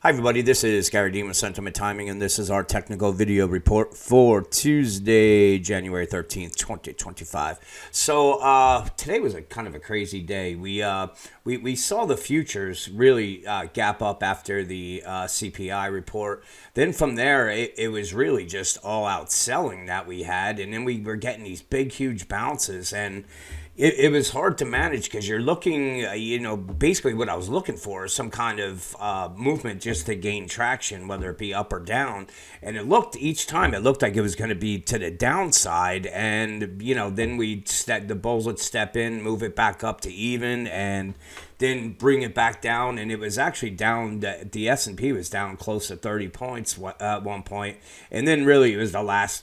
Hi everybody, this is Gary Dean with Sentiment Timing, and this is our technical video report for Tuesday, January 13th, 2025. So today was a kind of a crazy day. We saw the futures really gap up after the CPI report. Then from there, it was really just all out selling that we had, and then we were getting these big, huge bounces, and it was hard to manage because you're looking, basically what I was looking for is some kind of movement just to gain traction, whether it be up or down. And each time it looked like it was going to be to the downside. And, then the bulls would step in, move it back up to even, and then bring it back down, and it was actually down. The S&P was down close to 30 points at one point, and then really it was the last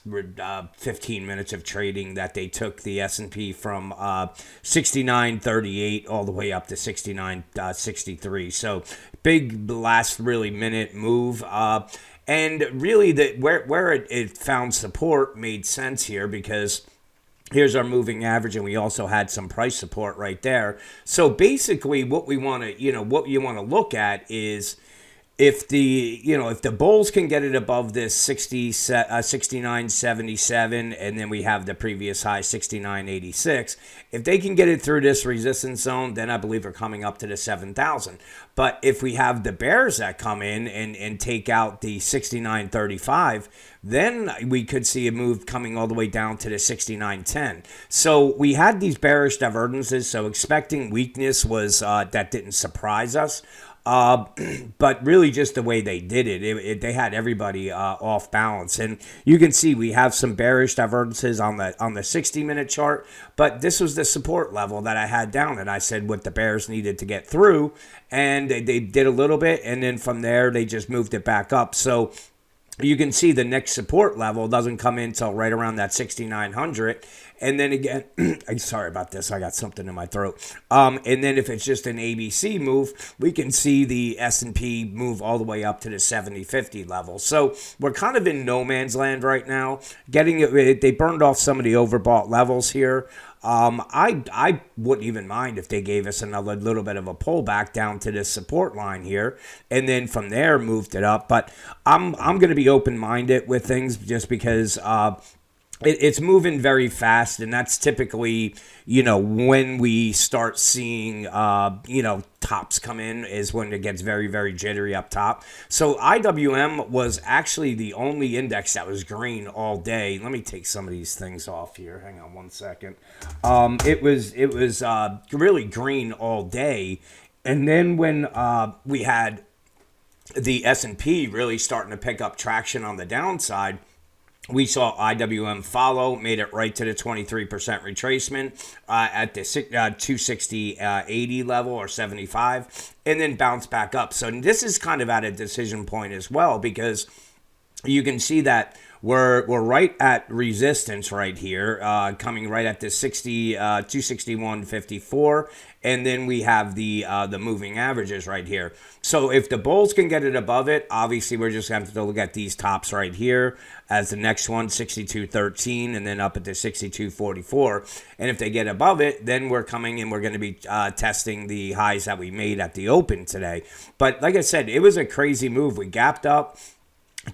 15 minutes of trading that they took the S&P from 69.38 all the way up to 69.63. So big last really minute move. And really, where it found support made sense here because here's our moving average, and we also had some price support right there. So basically, what you want to look at is if the bulls can get it above this 69.77, and then we have the previous high 69.86, if they can get it through this resistance zone, then I believe we're coming up to the 7,000. But if we have the bears that come in and take out the 69.35, then we could see a move coming all the way down to the 69.10. So we had these bearish divergences, so expecting weakness was that didn't surprise us. But really just the way they did it, they had everybody off balance. And you can see we have some bearish divergences on the 60-minute chart, but this was the support level that I had down, and I said what the bears needed to get through, and they did a little bit, and then from there they just moved it back up. So you can see the next support level doesn't come in until right around that 6,900. And then again, I'm sorry about this. I got something in my throat. And then if it's just an ABC move, we can see the S&P move all the way up to the 70-50 level. So we're kind of in no man's land right now. They burned off some of the overbought levels here. I wouldn't even mind if they gave us another little bit of a pullback down to this support line here, and then from there moved it up. But I'm going to be open-minded with things just because it's moving very fast, and that's typically, when we start seeing, tops come in is when it gets very, very jittery up top. So IWM was actually the only index that was green all day. Let me take some of these things off here. Hang on one second. It was really green all day, and then when we had the S&P really starting to pick up traction on the downside, we saw IWM follow, made it right to the 23% retracement at the 260.80 level or 75, and then bounce back up. So this is kind of at a decision point as well, because you can see that we're right at resistance right here, coming right at the 261.54, and then we have the moving averages right here. So if the bulls can get it above it, obviously we're just going to have to look at these tops right here as the next one, 62.13, and then up at the 62.44. And if they get above it, then we're coming and we're going to be testing the highs that we made at the open today. But like I said, it was a crazy move. We gapped up,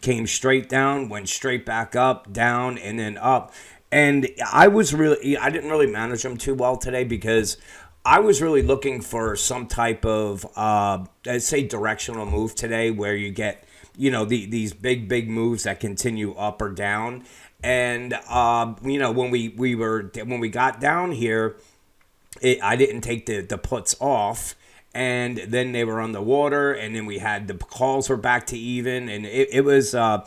came straight down, went straight back up, down, and then up. And I didn't really manage them too well today because I was really looking for some type of, I'd say, directional move today where you get, these big moves that continue up or down. And, when we got down here, I didn't take the puts off. And then they were underwater, and then we had the calls were back to even, and it was a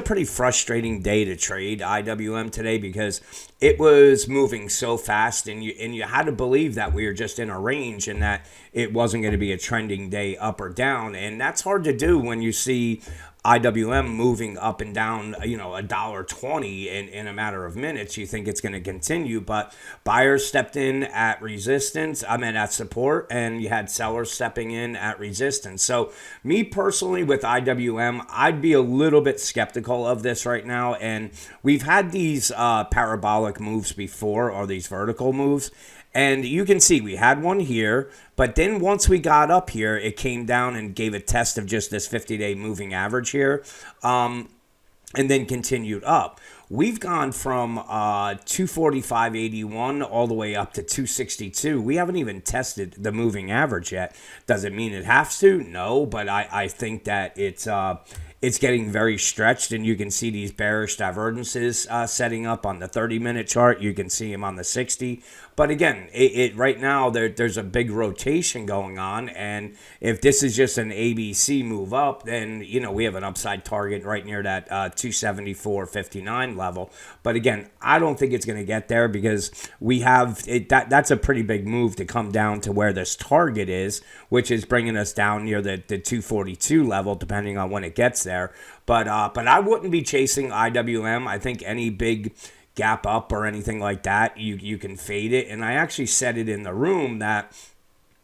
pretty frustrating day to trade IWM today because it was moving so fast, and you had to believe that we were just in a range and that it wasn't going to be a trending day up or down, and that's hard to do when you see IWM moving up and down, $1.20 in a matter of minutes. You think it's going to continue, but buyers stepped in at at support, and you had sellers stepping in at resistance. So me personally with IWM, I'd be a little bit skeptical of this right now. And we've had these parabolic moves before, or these vertical moves, And you can see we had one here, but then once we got up here, it came down and gave a test of just this 50-day moving average here, and then continued up. We've gone from 245.81 all the way up to 262. We haven't even tested the moving average yet. Does it mean it has to? No, but I think that it's getting very stretched, and you can see these bearish divergences setting up on the 30-minute chart. You can see them on the 60. But again, right now there's a big rotation going on, and if this is just an ABC move up, then we have an upside target right near that 274.59 level. But again, I don't think it's going to get there because we have it. That's a pretty big move to come down to where this target is, which is bringing us down near the 242 level, depending on when it gets there. But I wouldn't be chasing IWM. I think any big gap up or anything like that, you can fade it. And I actually said it in the room that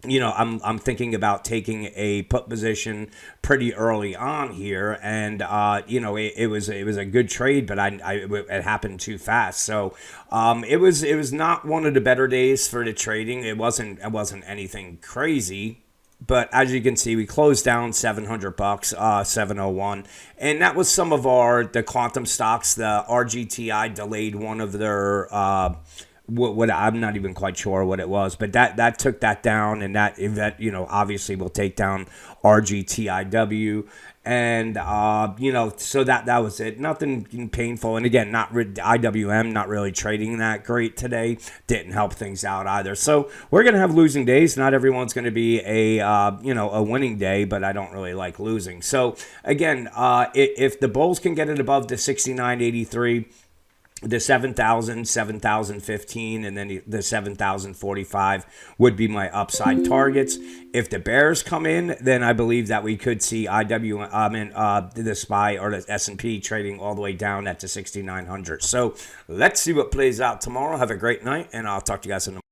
I'm thinking about taking a put position pretty early on here, and it was a good trade, but it happened too fast. So it was not one of the better days for the trading. It wasn't anything crazy. But as you can see, we closed down $700, 701, and that was some of the quantum stocks. The RGTI delayed one of their what I'm not even quite sure what it was, but that took that down, and that event obviously will take down RGTIW. And so that was it. Nothing painful. And again, IWM not really trading that great today. Didn't help things out either. So we're gonna have losing days. Not everyone's gonna be a winning day, but I don't really like losing. So again, if the bulls can get it above the 69.83. The 7,000, 7,015, and then the 7,045 would be my upside targets. If the bears come in, then I believe that we could see the SPY or the S&P trading all the way down at the 6,900. So let's see what plays out tomorrow. Have a great night, and I'll talk to you guys in the morning.